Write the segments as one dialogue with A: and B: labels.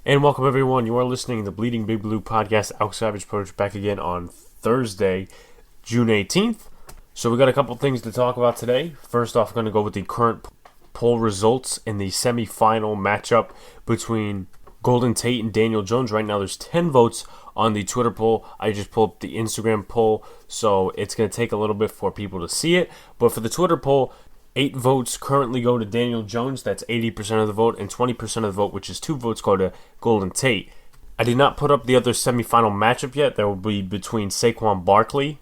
A: And welcome everyone. You are listening to the Bleeding Big Blue podcast. Alex Savage Approach back again on Thursday, June 18th. So we got a couple things to talk about today. First off, I'm going to go with the current poll results in the semifinal matchup between Golden Tate and Daniel Jones. Right now there's 10 votes on the Twitter poll. I just pulled up the Instagram poll, so it's going to take a little bit for people to see it. But for the Twitter poll, 8 votes currently go to Daniel Jones. That's 80% of the vote, and 20% of the vote, which is 2 votes, go to Golden Tate. I did not put up the other semifinal matchup yet. That will be between Saquon Barkley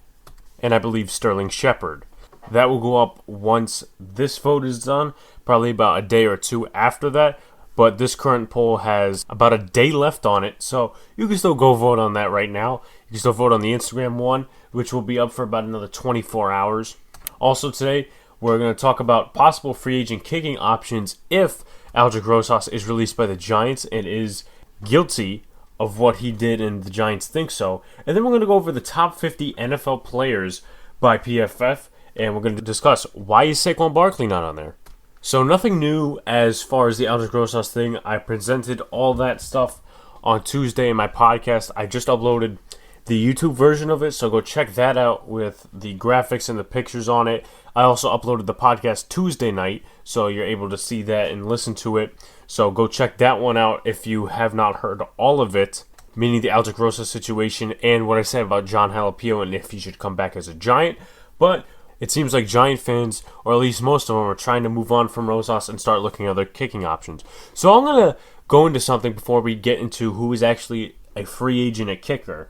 A: and I believe Sterling Shepard. That will go up once this vote is done, probably about a day or two after that. But this current poll has about a day left on it, so you can still go vote on that right now. You can still vote on the Instagram one, which will be up for about another 24 hours. Also today, we're going to talk about possible free agent kicking options if Aldrick Rosas is released by the Giants and is guilty of what he did and the Giants think so. And then we're going to go over the top 50 NFL players by PFF, and we're going to discuss why is Saquon Barkley not on there. So nothing new as far as the Aldrick Rosas thing. I presented all that stuff on Tuesday in my podcast. I just uploaded the YouTube version of it, so go check that out with the graphics and the pictures on it. I also uploaded the podcast Tuesday night, so you're able to see that and listen to it. So go check that one out if you have not heard all of it, meaning the Aldrick Rosas situation and what I said about John Jalapeno and if he should come back as a Giant. But it seems like Giant fans, or at least most of them, are trying to move on from Rosas and start looking at other kicking options. So I'm going to go into something before we get into who is actually a free agent at kicker.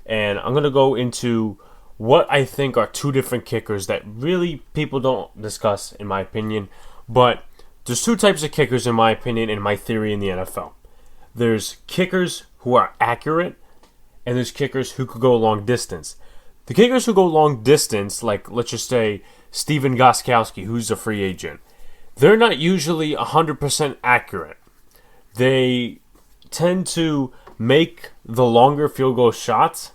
A: And I'm going to go into what I think are 2 different kickers that really people don't discuss, in my opinion. But there's 2 types of kickers, in my opinion, and my theory in the NFL. There's kickers who are accurate, and there's kickers who could go a long distance. The kickers who go long distance, like let's just say Steven Gostkowski, who's a free agent, they're not usually 100% accurate. They tend to make the longer field goal shots,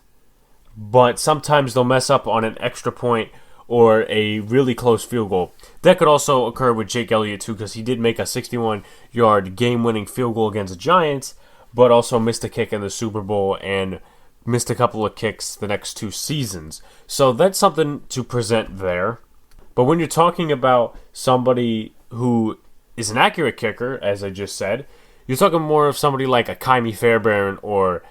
A: but sometimes they'll mess up on an extra point or a really close field goal. That could also occur with Jake Elliott too, because he did make a 61-yard game-winning field goal against the Giants, but also missed a kick in the Super Bowl and missed a couple of kicks the next 2 seasons. So that's something to present there. But when you're talking about somebody who is an accurate kicker, as I just said, you're talking more of somebody like a Kymie Fairbairn or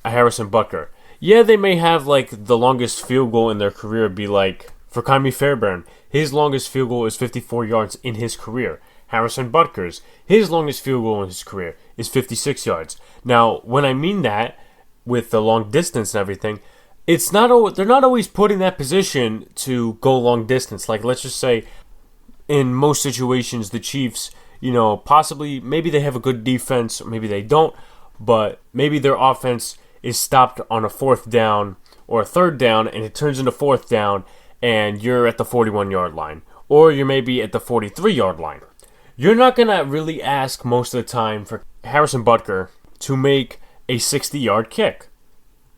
A: a Harrison Butker. Yeah, they may have like the longest field goal in their career be like, for Kymie Fairbairn, his longest field goal is 54 yards in his career. Harrison Butker's, his longest field goal in his career is 56 yards. Now, when I mean that, with the long distance and everything, they're not always put in that position to go long distance. Like, let's just say, in most situations, the Chiefs, possibly, maybe they have a good defense, or maybe they don't, but maybe their offense is stopped on a 4th down or a 3rd down, and it turns into 4th down, and you're at the 41-yard line, or you're maybe at the 43-yard line. You're not going to really ask most of the time for Harrison Butker to make a 60-yard kick.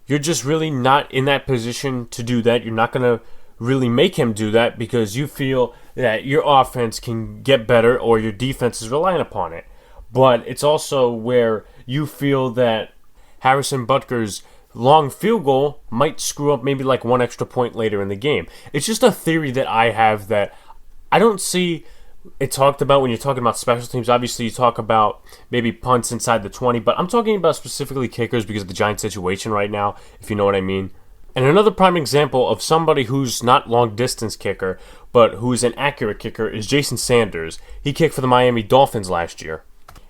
A: You're just really not in that position to do that. You're not going to really make him do that because you feel that your offense can get better or your defense is relying upon it. But it's also where you feel that Harrison Butker's long field goal might screw up maybe like 1 extra point later in the game. It's just a theory that I have that I don't see it talked about when you're talking about special teams. Obviously, you talk about maybe punts inside the 20, but I'm talking about specifically kickers because of the Giants situation right now, if you know what I mean. And another prime example of somebody who's not long-distance kicker, but who's an accurate kicker is Jason Sanders. He kicked for the Miami Dolphins last year.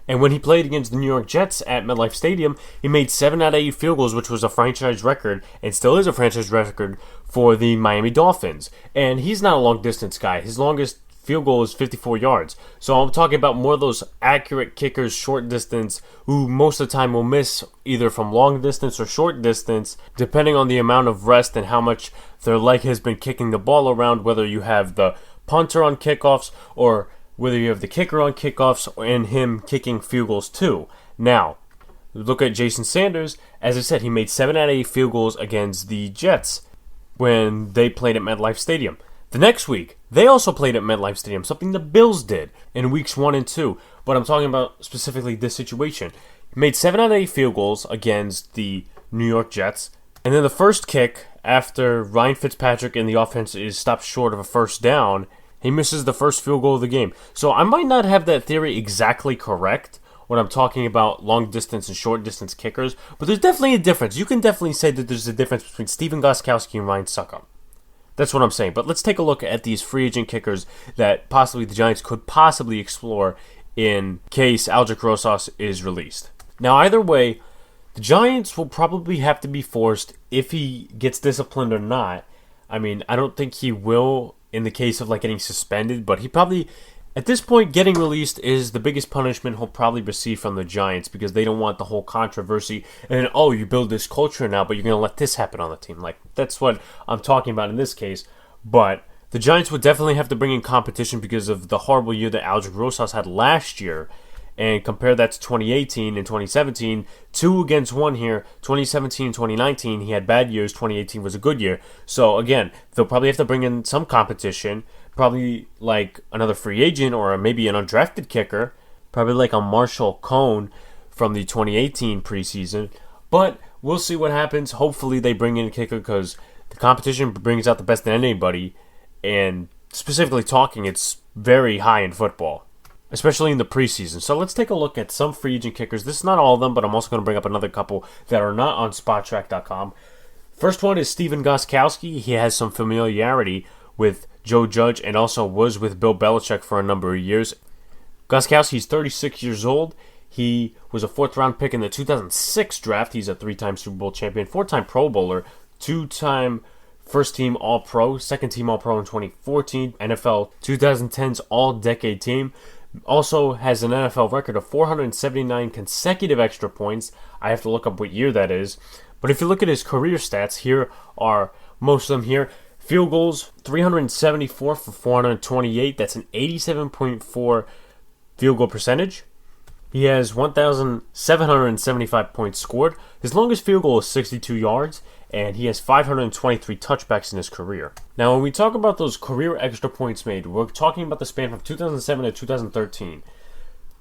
A: And when he played against the New York Jets at MetLife Stadium, he made 7 out of 8 field goals, which was a franchise record, and still is a franchise record for the Miami Dolphins. And he's not a long-distance guy. His longest field goal is 54 yards. So I'm talking about more of those accurate kickers, short distance, who most of the time will miss either from long distance or short distance, depending on the amount of rest and how much their leg has been kicking the ball around, whether you have the punter on kickoffs or whether you have the kicker on kickoffs and him kicking field goals too. Now, look at Jason Sanders. As I said, he made 7 out of 8 field goals against the Jets when they played at MetLife Stadium. The next week, they also played at MetLife Stadium, something the Bills did in weeks 1 and 2. But I'm talking about specifically this situation. He made 7 out of 8 field goals against the New York Jets. And then the first kick, after Ryan Fitzpatrick and the offense is stopped short of a first down, he misses the first field goal of the game. So I might not have that theory exactly correct when I'm talking about long distance and short distance kickers, but there's definitely a difference. You can definitely say that there's a difference between Stephen Gostkowski and Ryan Succop. That's what I'm saying. But let's take a look at these free agent kickers that possibly the Giants could possibly explore in case Aldrick Rosas is released. Now, either way, the Giants will probably have to be forced, if he gets disciplined or not. I mean, I don't think he will in the case of like getting suspended, but he probably, at this point, getting released is the biggest punishment he'll probably receive from the Giants, because they don't want the whole controversy and, oh, you build this culture now, but you're going to let this happen on the team. Like, that's what I'm talking about in this case. But the Giants would definitely have to bring in competition because of the horrible year that Aldrick Rosas had last year. And compare that to 2018 and 2017, 2 against 1 here. 2017 and 2019, he had bad years. 2018 was a good year. So again, they'll probably have to bring in some competition, probably like another free agent or maybe an undrafted kicker, probably like a Marshall Cohn from the 2018 preseason. But we'll see what happens. Hopefully they bring in a kicker, because the competition brings out the best in anybody. And specifically talking, it's very high in football, especially in the preseason. So let's take a look at some free agent kickers. This is not all of them, but I'm also going to bring up another couple that are not on SpotTrack.com. First one is Stephen Gostkowski. He has some familiarity with Joe Judge and also was with Bill Belichick for a number of years. Gostkowski's 36 years old. He was a 4th-round pick in the 2006 draft. He's a 3-time Super Bowl champion, 4-time Pro Bowler, 2-time first-team All-Pro, second-team All-Pro in 2014, NFL 2010's All-Decade Team. Also has an NFL record of 479 consecutive extra points. I have to look up what year that is. But if you look at his career stats, here are most of them here. Field goals, 374 for 428. That's an 87.4 field goal percentage. He has 1,775 points scored. His longest field goal is 62 yards, and he has 523 touchbacks in his career. Now, when we talk about those career extra points made, we're talking about the span from 2007 to 2013.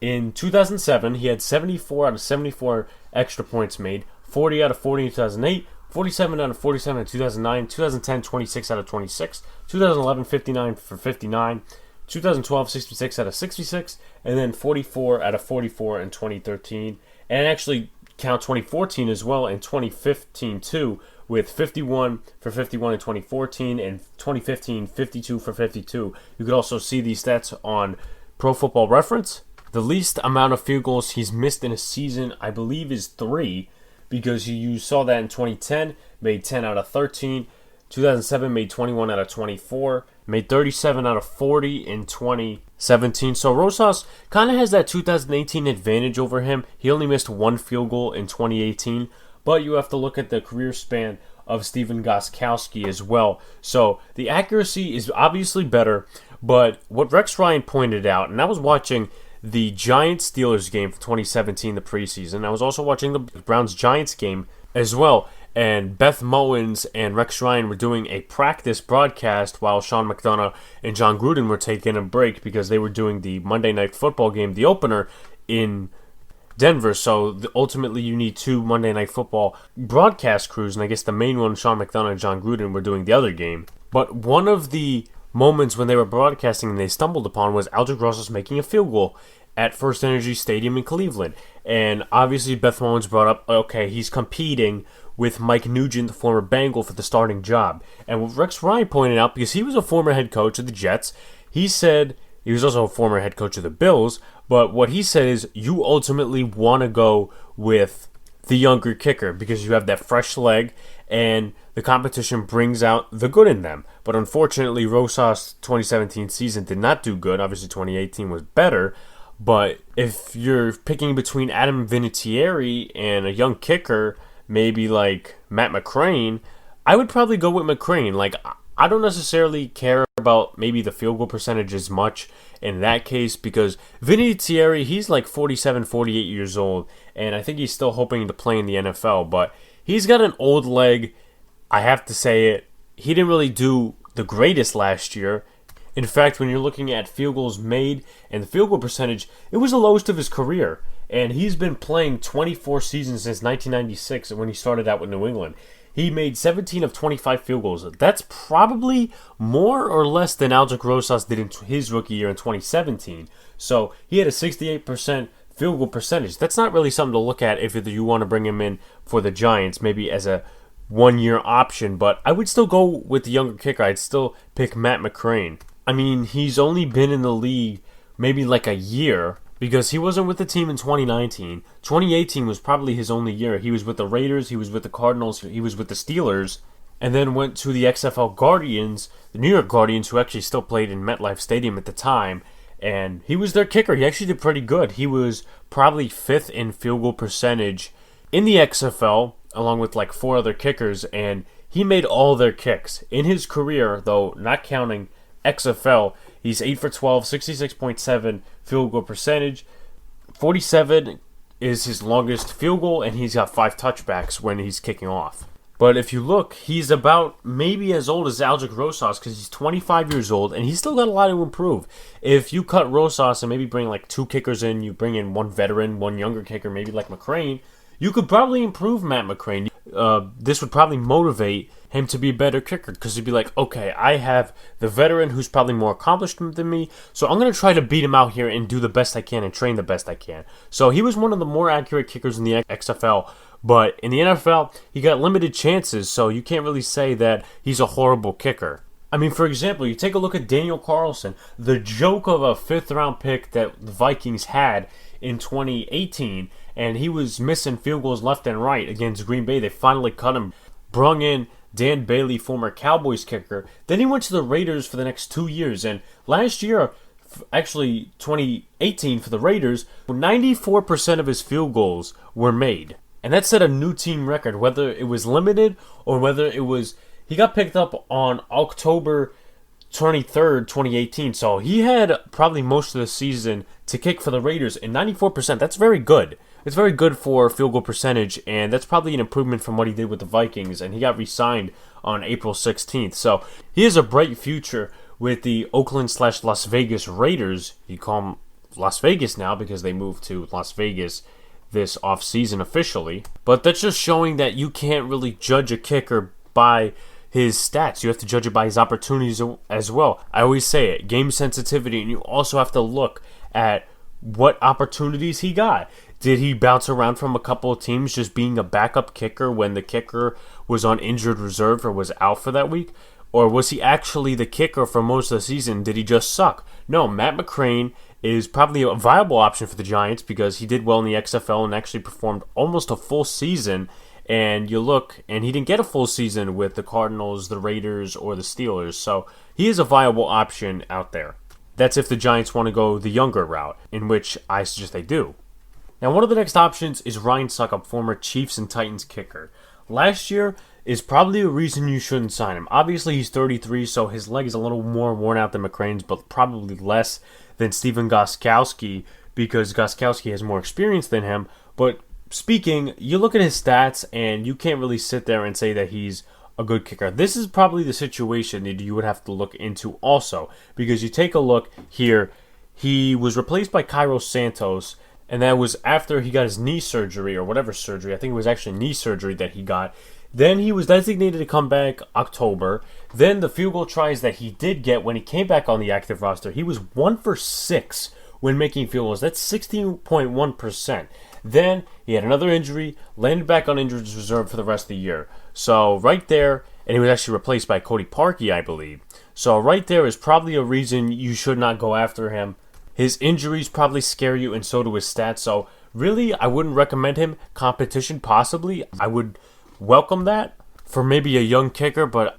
A: In 2007, he had 74 out of 74 extra points made, 40 out of 40 in 2008, 47 out of 47 in 2009, 2010, 26 out of 26, 2011, 59 for 59, 2012, 66 out of 66, and then 44 out of 44 in 2013. And actually count 2014 as well, and 2015 too, with 51 for 51 in 2014, and 2015, 52 for 52. You could also see these stats on Pro Football Reference. The least amount of field goals he's missed in a season, I believe, is 3, because you saw that in 2010, made 10 out of 13. 2007 made 21 out of 24, made 37 out of 40 in 2017. So Rosas kind of has that 2018 advantage over him. He only missed 1 field goal in 2018, but you have to look at the career span of Stephen Gostkowski as well. So the accuracy is obviously better, but what Rex Ryan pointed out, and I was watching the Giants-Steelers game for 2017, the preseason. I was also watching the Browns-Giants game as well. And Beth Mowins and Rex Ryan were doing a practice broadcast while Sean McDonough and John Gruden were taking a break because they were doing the Monday Night Football game, the opener, in Denver. So ultimately you need 2 Monday Night Football broadcast crews, and I guess the main one, Sean McDonough and John Gruden, were doing the other game. But one of the moments when they were broadcasting and they stumbled upon was Aldrick Rosas making a field goal at First Energy Stadium in Cleveland. And obviously Beth Mowins brought up, okay, he's competing with Mike Nugent, the former Bengal, for the starting job. And what Rex Ryan pointed out, because he was a former head coach of the Jets, he said, he was also a former head coach of the Bills, but what he said is you ultimately want to go with the younger kicker because you have that fresh leg and the competition brings out the good in them. But unfortunately, Rosas' 2017 season did not do good. Obviously, 2018 was better. But if you're picking between Adam Vinatieri and a young kicker, maybe like Matt McCrane, I would probably go with McCrane. Like, I don't necessarily care about maybe the field goal percentage as much in that case because Vinatieri, he's like 47, 48 years old, and I think he's still hoping to play in the NFL, but he's got an old leg. I have to say it. He didn't really do the greatest last year. In fact, when you're looking at field goals made and the field goal percentage, it was the lowest of his career. And he's been playing 24 seasons since 1996 when he started out with New England. He made 17 of 25 field goals. That's probably more or less than Aldrick Rosas did in his rookie year in 2017. So he had a 68% field goal percentage. That's not really something to look at if you want to bring him in for the Giants, maybe as a one-year option. But I would still go with the younger kicker. I'd still pick Matt McCrane. I mean, he's only been in the league maybe like a year, because he wasn't with the team in 2019. 2018 was probably his only year. He was with the Raiders, he was with the Cardinals, he was with the Steelers, and then went to the XFL Guardians, the New York Guardians, who actually still played in MetLife Stadium at the time, and he was their kicker. He actually did pretty good. He was probably 5th in field goal percentage in the XFL, along with like 4 other kickers, and he made all their kicks. In his career, though, not counting XFL, he's 8 for 12, 66.7 field goal percentage. 47 is his longest field goal, and he's got 5 touchbacks when he's kicking off. But if you look, he's about maybe as old as Aldrick Rosas, because he's 25 years old, and he's still got a lot to improve. If you cut Rosas and maybe bring like 2 kickers in, you bring in 1 veteran, 1 younger kicker, maybe like McCrane, you could probably improve Matt McCrane. This would probably motivate him to be a better kicker, because he'd be like, okay, I have the veteran who's probably more accomplished than me, so I'm going to try to beat him out here and do the best I can and train the best I can. So he was one of the more accurate kickers in the XFL, but in the NFL, he got limited chances, so you can't really say that he's a horrible kicker. I mean, for example, you take a look at Daniel Carlson, the joke of a 5th-round pick that the Vikings had in 2018, and he was missing field goals left and right against Green Bay. They finally cut him, brung in Dan Bailey, former Cowboys kicker. Then he went to the Raiders for the next 2 years, and last year, actually 2018 for the Raiders, 94% of his field goals were made. And that set a new team record, whether it was limited or whether it was... He got picked up on October 23rd, 2018, so he had probably most of the season to kick for the Raiders, and 94%, that's very good. It's very good for field goal percentage, and that's probably an improvement from what he did with the Vikings, and he got re-signed on April 16th. So he has a bright future with the Oakland/Las Vegas Raiders. You call them Las Vegas now because they moved to Las Vegas this offseason officially. But that's just showing that you can't really judge a kicker by his stats. You have to judge it by his opportunities as well. I always say it, game sensitivity, and you also have to look at what opportunities he got. Did he bounce around from a couple of teams just being a backup kicker when the kicker was on injured reserve or was out for that week? Or was he actually the kicker for most of the season? Did he just suck? No, Matt McCrane is probably a viable option for the Giants because he did well in the XFL and actually performed almost a full season. And you look, and he didn't get a full season with the Cardinals, the Raiders, or the Steelers. So he is a viable option out there. That's if the Giants want to go the younger route, in which I suggest they do. Now, one of the next options is Ryan Suckup, former Chiefs and Titans kicker. Last year is probably a reason you shouldn't sign him. Obviously, he's 33, so his leg is a little more worn out than McCrane's, but probably less than Stephen Gostkowski because Gostkowski has more experience than him. But speaking, you look at his stats, and you can't really sit there and say that he's a good kicker. This is probably the situation that you would have to look into also, because you take a look here, he was replaced by Cairo Santos, and that was after he got his knee surgery, or whatever surgery. I think it was actually knee surgery that he got. Then he was designated to come back October. Then the field goal tries that he did get when he came back on the active roster, he was 1 for 6 when making field goals. That's 16.1%. Then he had another injury, landed back on injured reserve for the rest of the year. So right there, and he was actually replaced by Cody Parkey, I believe. So right there is probably a reason you should not go after him. His injuries probably scare you, and so do his stats. So really, I wouldn't recommend him. Competition, possibly. I would welcome that for maybe a young kicker, but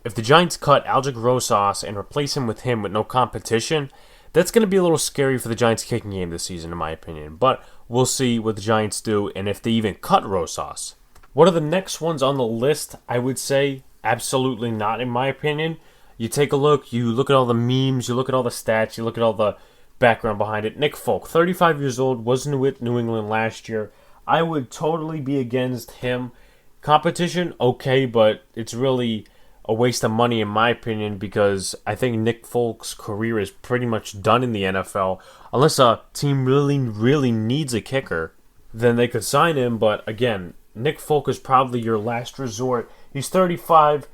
A: if the Giants cut Aldrick Rosas and replace him with no competition, that's going to be a little scary for the Giants' kicking game this season, in my opinion. But we'll see what the Giants do and if they even cut Rosas. What are the next ones on the list? I would say absolutely not, in my opinion. You take a look, you look at all the memes, you look at all the stats, you look at all the background behind it. Nick Folk, 35 years old, wasn't with New England last year. I would totally be against him. Competition, okay, but it's really a waste of money in my opinion, because I think Nick Folk's career is pretty much done in the NFL. Unless a team really, really needs a kicker, then they could sign him. But again, Nick Folk is probably your last resort. He's 35.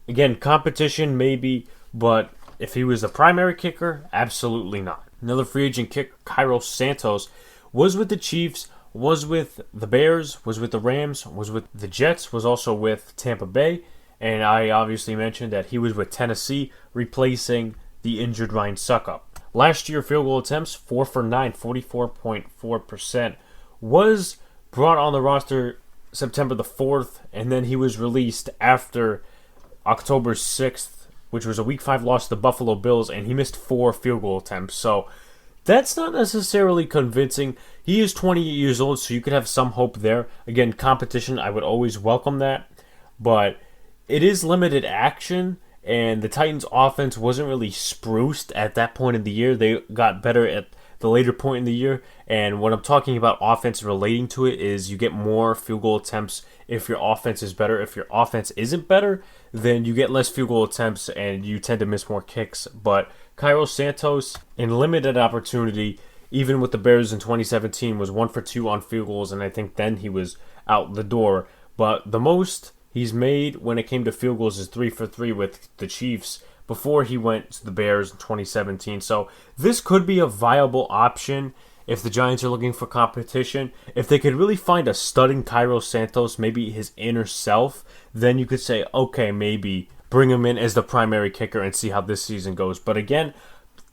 A: Again, competition maybe, but if he was the primary kicker, absolutely not. Another free agent kicker, Kairos Santos, was with the Chiefs, was with the Bears, was with the Rams, was with the Jets, was also with Tampa Bay, and I obviously mentioned that he was with Tennessee, replacing the injured Ryan Suckup. Last year, field goal attempts, 4 for 9, 44.4%. Was brought on the roster September the 4th, and then he was released after October 6th, which was a Week 5 loss to the Buffalo Bills, and he missed 4 field goal attempts. So that's not necessarily convincing. He is 28 years old, so you could have some hope there. Again, competition, I would always welcome that. But it is limited action, and the Titans' offense wasn't really spruced at that point in the year. They got better at the later point in the year, and when I'm talking about offense relating to it is you get more field goal attempts if your offense is better. If your offense isn't better, then you get less field goal attempts and you tend to miss more kicks. But Kairos Santos, in limited opportunity, even with the Bears in 2017, was 1 for 2 on field goals, and I think then he was out the door. But the most he's made when it came to field goals is 3 for 3 with the Chiefs before he went to the Bears in 2017. So this could be a viable option if the Giants are looking for competition. If they could really find a studding Kairos Santos, maybe his inner self, then you could say, okay, maybe bring him in as the primary kicker and see how this season goes. But again,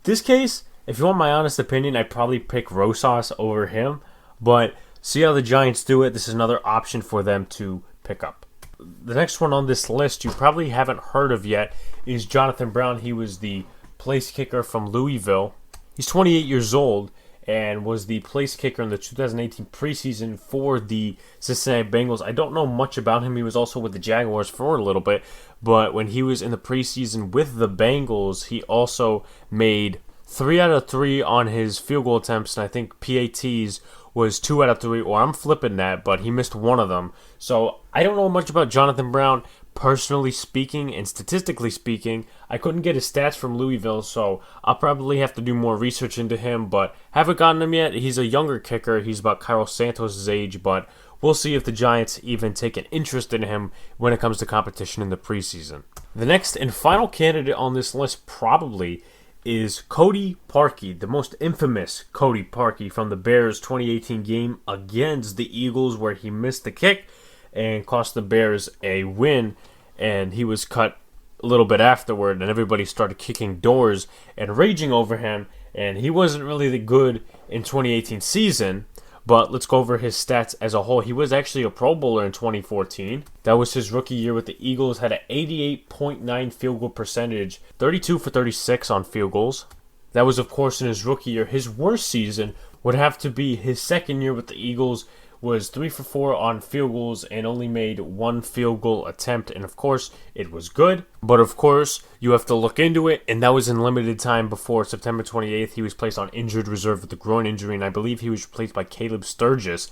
A: this case, if you want my honest opinion, I'd probably pick Rosas over him. But see how the Giants do it. This is another option for them to pick up. The next one on this list you probably haven't heard of yet is Jonathan Brown. He was the place kicker from Louisville. He's 28 years old and was the place kicker in the 2018 preseason for the Cincinnati Bengals. I don't know much about him. He was also with the Jaguars for a little bit, but when he was in the preseason with the Bengals, he also made 3 out of 3 on his field goal attempts, and I think PATs was 2 out of 3, or I'm flipping that, but he missed one of them. So I don't know much about Jonathan Brown, personally speaking and statistically speaking. I couldn't get his stats from Louisville, so I'll probably have to do more research into him, but haven't gotten him yet. He's a younger kicker. He's about Kairos Santos' age, but we'll see if the Giants even take an interest in him when it comes to competition in the preseason. The next and final candidate on this list probably is Cody Parkey, the most infamous Cody Parkey from the Bears 2018 game against the Eagles, where he missed the kick and cost the Bears a win, and he was cut a little bit afterward, and everybody started kicking doors and raging over him, and he wasn't really that good in 2018 season. But let's go over his stats as a whole. He was actually a Pro Bowler in 2014. That was his rookie year with the Eagles. Had an 88.9 field goal percentage, 32 for 36 on field goals. That was, of course, in his rookie year. His worst season would have to be his second year with the Eagles. Was 3 for 4 on field goals and only made 1 field goal attempt. And of course, it was good. But of course, you have to look into it. And that was in limited time before September 28th. He was placed on injured reserve with a groin injury. And I believe he was replaced by Caleb Sturgis.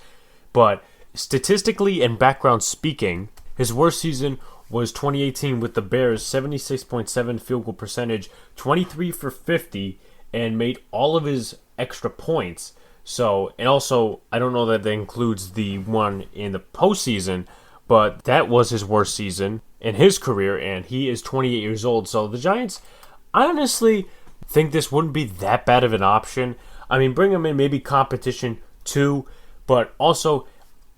A: But statistically and background speaking, his worst season was 2018 with the Bears. 76.7 field goal percentage, 23 for 50, and made all of his extra points. So, and also, I don't know that includes the one in the postseason, but that was his worst season in his career, and he is 28 years old. So the Giants, I honestly think this wouldn't be that bad of an option. I mean, bring him in, maybe competition too, but also,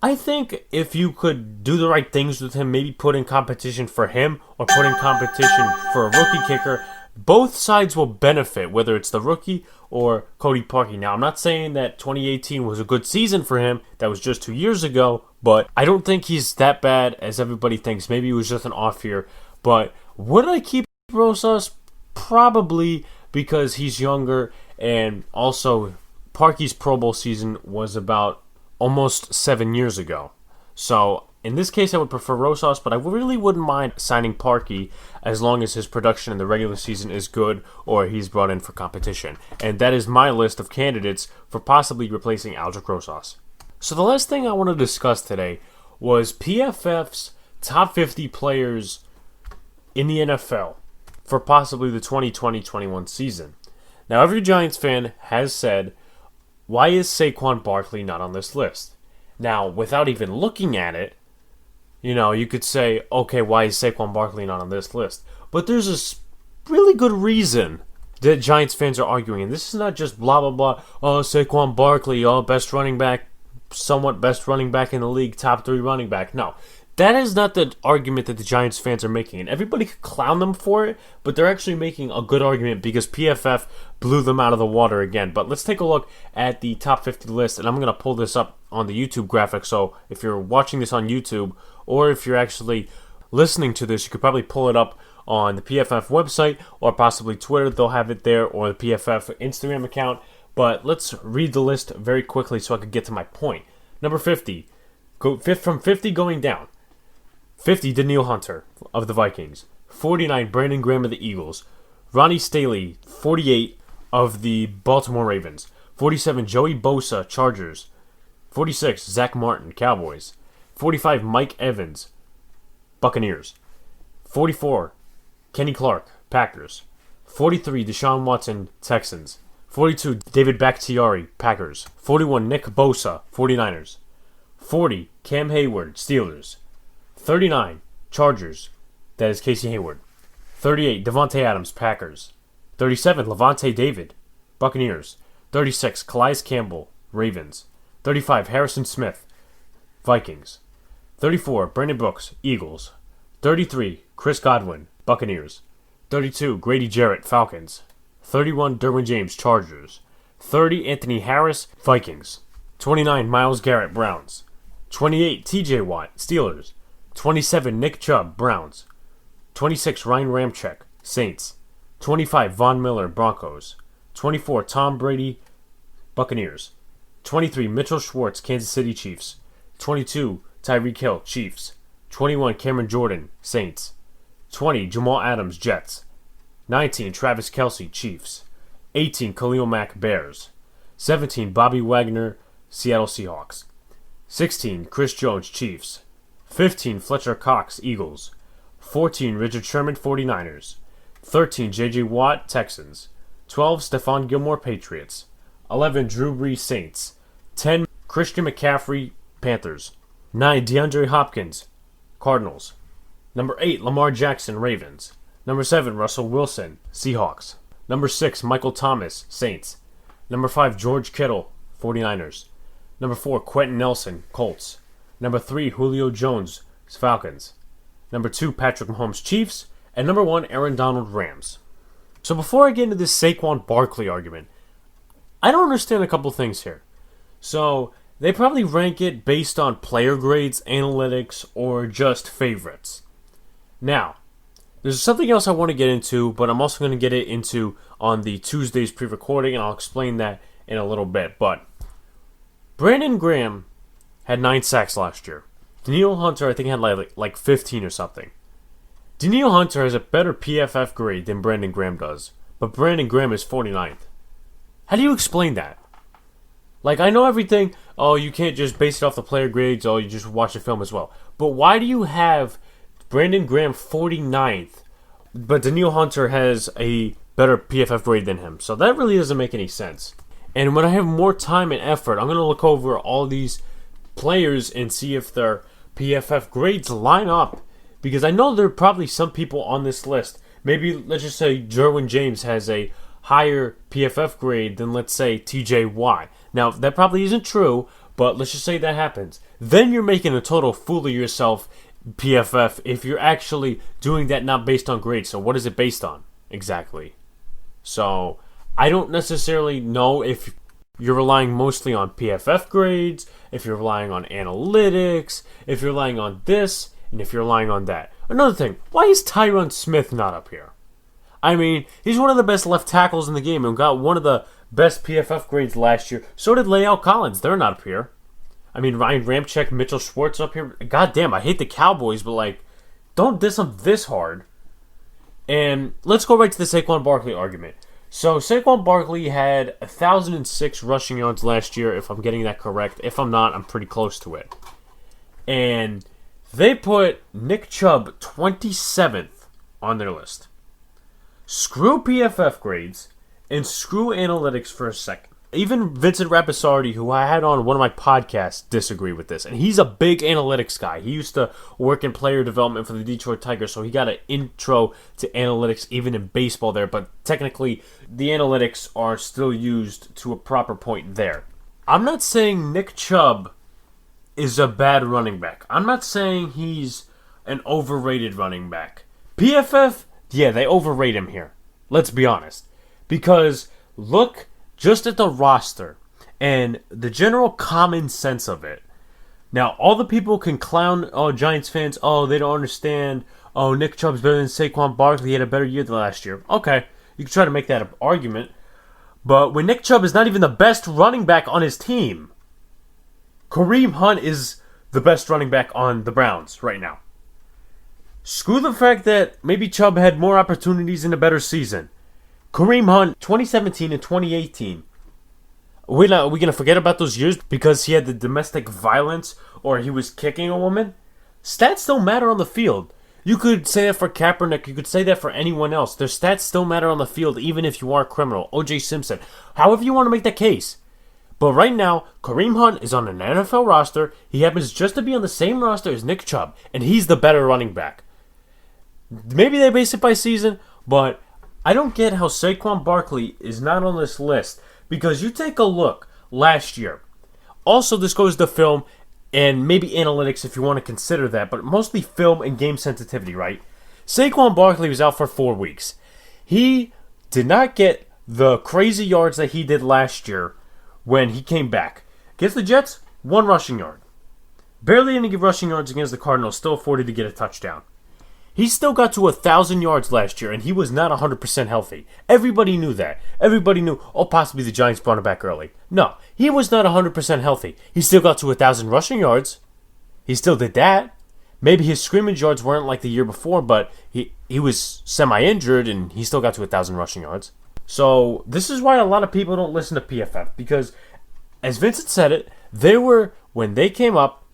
A: I think if you could do the right things with him, maybe put in competition for him or put in competition for a rookie kicker, both sides will benefit, whether it's the rookie or Cody Parkey. Now, I'm not saying that 2018 was a good season for him. That was just 2 years ago. But I don't think he's that bad as everybody thinks. Maybe it was just an off year. But would I keep Rosas? Probably, because he's younger. And also, Parkey's Pro Bowl season was about almost 7 years ago. So in this case, I would prefer Rosas, but I really wouldn't mind signing Parkey as long as his production in the regular season is good or he's brought in for competition. And that is my list of candidates for possibly replacing Aldrick Rosas. So the last thing I want to discuss today was PFF's top 50 players in the NFL for possibly the 2020-21 season. Now, every Giants fan has said, why is Saquon Barkley not on this list? Now, without even looking at it, you could say, okay, why is Saquon Barkley not on this list? But there's a really good reason that Giants fans are arguing. And this is not just blah, blah, blah. Oh, Saquon Barkley, best running back, somewhat best running back in the league, top 3 running back. No, that is not the argument that the Giants fans are making. And everybody could clown them for it, but they're actually making a good argument because PFF blew them out of the water again. But let's take a look at the top 50 list, and I'm going to pull this up on the YouTube graphic. So if you're watching this on YouTube, or if you're actually listening to this, you could probably pull it up on the PFF website or possibly Twitter. They'll have it there, or the PFF Instagram account. But let's read the list very quickly so I can get to my point. Number 50. From 50 going down. 50, Danielle Hunter of the Vikings. 49, Brandon Graham of the Eagles. Ronnie Staley, 48, of the Baltimore Ravens. 47, Joey Bosa, Chargers. 46, Zach Martin, Cowboys. 45, Mike Evans, Buccaneers. 44, Kenny Clark, Packers. 43, Deshaun Watson, Texans. 42, David Bakhtiari, Packers. 41, Nick Bosa, 49ers. 40, Cam Hayward, Steelers. 39, Chargers. That is Casey Hayward. 38, Devontae Adams, Packers. 37, Levante David, Buccaneers. 36, Calais Campbell, Ravens. 35, Harrison Smith, Vikings. 34, Brandon Brooks, Eagles. 33, Chris Godwin, Buccaneers. 32, Grady Jarrett, Falcons. 31, Derwin James, Chargers. 30, Anthony Harris, Vikings. 29, Myles Garrett, Browns. 28, TJ Watt, Steelers. 27, Nick Chubb, Browns. 26, Ryan Ramczyk, Saints. 25, Von Miller, Broncos. 24, Tom Brady, Buccaneers. 23, Mitchell Schwartz, Kansas City Chiefs. 22, Tyreek Hill, Chiefs. 21, Cameron Jordan, Saints. 20, Jamal Adams, Jets. 19, Travis Kelce, Chiefs. 18, Khalil Mack, Bears. 17, Bobby Wagner, Seattle Seahawks. 16, Chris Jones, Chiefs. 15, Fletcher Cox, Eagles. 14, Richard Sherman, 49ers. 13, J.J. Watt, Texans. 12, Stephon Gilmore, Patriots. 11, Drew Brees, Saints. 10, Christian McCaffrey, Panthers. 9, DeAndre Hopkins, Cardinals. Number 8, Lamar Jackson, Ravens. Number 7, Russell Wilson, Seahawks. Number 6, Michael Thomas, Saints. Number 5, George Kittle, 49ers. Number 4, Quentin Nelson, Colts. Number 3, Julio Jones, Falcons. Number 2, Patrick Mahomes, Chiefs. And number 1, Aaron Donald, Rams. So before I get into this Saquon Barkley argument, I don't understand a couple things here. So they probably rank it based on player grades, analytics, or just favorites. Now, there's something else I want to get into, but I'm also going to get it into on the Tuesday's pre-recording, and I'll explain that in a little bit. But Brandon Graham had 9 sacks last year. Danielle Hunter, I think, had like 15 or something. Danielle Hunter has a better PFF grade than Brandon Graham does, but Brandon Graham is 49th. How do you explain that? Like, I know everything, you can't just base it off the player grades, you just watch the film as well. But why do you have Brandon Graham 49th, but Danielle Hunter has a better PFF grade than him? So that really doesn't make any sense. And when I have more time and effort, I'm going to look over all these players and see if their PFF grades line up. Because I know there are probably some people on this list. Maybe, let's just say, Derwin James has a higher PFF grade than, let's say, TJ Watt. Now, that probably isn't true, but let's just say that happens. Then you're making a total fool of yourself, PFF, if you're actually doing that not based on grades. So what is it based on exactly? So I don't necessarily know if you're relying mostly on PFF grades, if you're relying on analytics, if you're relying on this, and if you're relying on that. Another thing, why is Tyron Smith not up here? I mean, he's one of the best left tackles in the game and got one of the best PFF grades last year. So did Lael Collins. They're not up here. I mean, Ryan Ramczyk, Mitchell Schwartz up here. God damn, I hate the Cowboys, but don't diss them this hard. And let's go right to the Saquon Barkley argument. So Saquon Barkley had 1,006 rushing yards last year, if I'm getting that correct. If I'm not, I'm pretty close to it. And they put Nick Chubb 27th on their list. Screw PFF grades and screw analytics for a second. Even Vincent Rappisardi, who I had on one of my podcasts, disagree with this. And he's a big analytics guy. He used to work in player development for the Detroit Tigers, so he got an intro to analytics even in baseball there. But technically, the analytics are still used to a proper point there. I'm not saying Nick Chubb is a bad running back. I'm not saying he's an overrated running back. PFF, yeah, they overrate him here. Let's be honest. Because look just at the roster and the general common sense of it. Now, all the people can clown, Giants fans, they don't understand, Nick Chubb's better than Saquon Barkley, he had a better year than last year. Okay, you can try to make that an argument. But when Nick Chubb is not even the best running back on his team, Kareem Hunt is the best running back on the Browns right now. Screw the fact that maybe Chubb had more opportunities in a better season. Kareem Hunt, 2017 and 2018. Are we going to forget about those years because he had the domestic violence or he was kicking a woman? Stats don't matter on the field. You could say that for Kaepernick. You could say that for anyone else. Their stats still matter on the field even if you are a criminal. O.J. Simpson. However you want to make that case. But right now, Kareem Hunt is on an NFL roster. He happens just to be on the same roster as Nick Chubb. And he's the better running back. Maybe they base it by season, but I don't get how Saquon Barkley is not on this list because you take a look last year. Also, this goes to film and maybe analytics if you want to consider that, but mostly film and game sensitivity, right? Saquon Barkley was out for 4 weeks. He did not get the crazy yards that he did last year when he came back. Against the Jets, 1 rushing yard. Barely any rushing yards against the Cardinals, still afforded to get a touchdown. He still got to 1,000 yards last year, and he was not 100% healthy. Everybody knew that. Everybody knew, possibly the Giants brought him back early. No, he was not 100% healthy. He still got to 1,000 rushing yards. He still did that. Maybe his scrimmage yards weren't like the year before, but he was semi-injured, and he still got to 1,000 rushing yards. So this is why a lot of people don't listen to PFF, because as Vincent said it, they were, when they came up,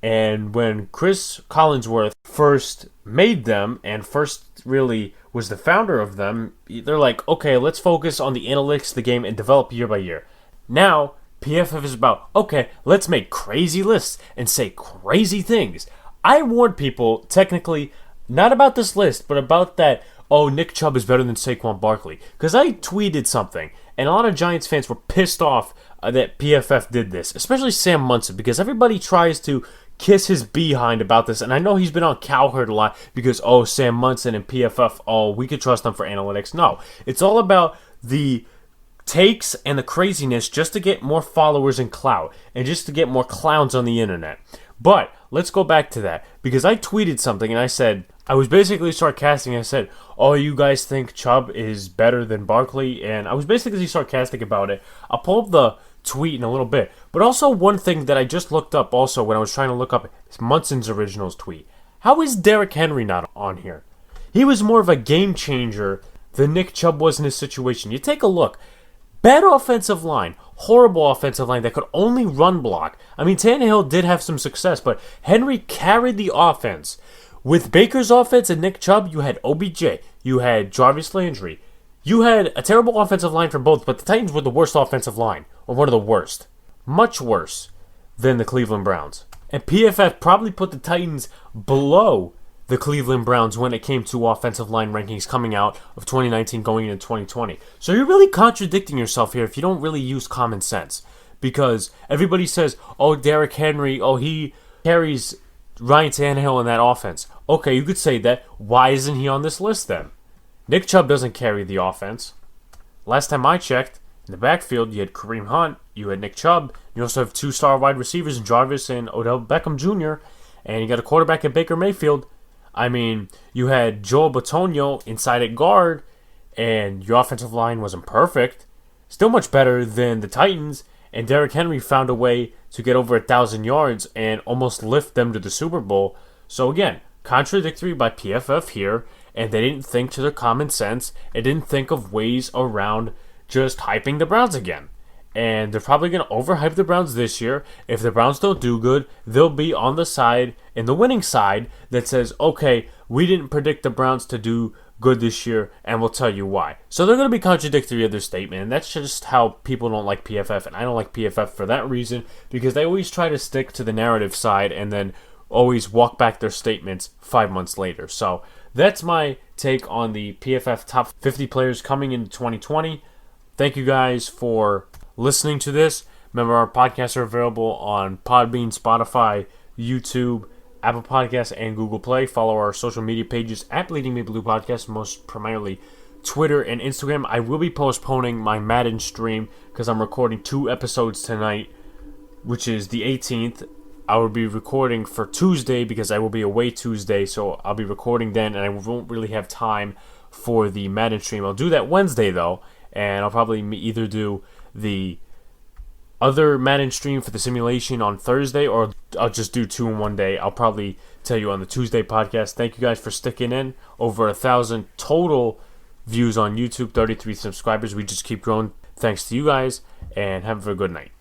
A: and when Chris Collinsworth first made them and first really was the founder of them, they're like, okay, let's focus on the analytics of the game and develop year by year. Now, PFF is about, okay, let's make crazy lists and say crazy things. I warned people, technically, not about this list, but about that, Nick Chubb is better than Saquon Barkley. Because I tweeted something, and a lot of Giants fans were pissed off that PFF did this, especially Sam Munson, because everybody tries to kiss his behind about this, and I know he's been on Cowherd a lot because, Sam Munson and PFF, we could trust them for analytics. No, it's all about the takes and the craziness just to get more followers and clout, and just to get more clowns on the internet. But let's go back to that, because I tweeted something, and I said, I was basically sarcastic. I said, you guys think Chubb is better than Barkley? And I was basically sarcastic about it. I'll pull up the tweet in a little bit. But also one thing that I just looked up also when I was trying to look up Munson's originals tweet. How is Derrick Henry not on here? He was more of a game changer than Nick Chubb was in his situation. You take a look. Bad offensive line. Horrible offensive line that could only run block. I mean, Tannehill did have some success, but Henry carried the offense. With Baker's offense and Nick Chubb, you had OBJ. You had Jarvis Landry. You had a terrible offensive line for both, but the Titans were the worst offensive line, or one of the worst. Much worse than the Cleveland Browns. And PFF probably put the Titans below the Cleveland Browns when it came to offensive line rankings coming out of 2019 going into 2020. So you're really contradicting yourself here if you don't really use common sense. Because everybody says, Derrick Henry, he carries Ryan Tannehill in that offense. Okay, you could say that. Why isn't he on this list then? Nick Chubb doesn't carry the offense. Last time I checked, in the backfield, you had Kareem Hunt, you had Nick Chubb, you also have 2-star wide receivers in Jarvis and Odell Beckham Jr., and you got a quarterback in Baker Mayfield. I mean, you had Joel Bitonio inside at guard, and your offensive line wasn't perfect. Still much better than the Titans, and Derrick Henry found a way to get over 1,000 yards and almost lift them to the Super Bowl. So again, contradictory by PFF here, and they didn't think to their common sense, and didn't think of ways around just hyping the Browns again. And they're probably going to overhype the Browns this year. If the Browns don't do good, they'll be on the side, in the winning side, that says, okay, we didn't predict the Browns to do good this year, and we'll tell you why. So they're going to be contradictory of their statement, and that's just how people don't like PFF, and I don't like PFF for that reason, because they always try to stick to the narrative side and then always walk back their statements 5 months later. So that's my take on the PFF top 50 players coming into 2020. Thank you guys for listening to this. Remember, our podcasts are available on Podbean, Spotify, YouTube, Apple Podcasts, and Google Play. Follow our social media pages at Bleeding Me Blue Podcast, most primarily Twitter and Instagram. I will be postponing my Madden stream because I'm recording 2 episodes tonight, which is the 18th. I will be recording for Tuesday because I will be away Tuesday, so I'll be recording then, and I won't really have time for the Madden stream. I'll do that Wednesday, though, and I'll probably either do the other Madden stream for the simulation on Thursday, or I'll just do 2 in one day. I'll probably tell you on the Tuesday podcast. Thank you guys for sticking in. Over 1,000 total views on YouTube, 33 subscribers. We just keep growing. Thanks to you guys, and have a good night.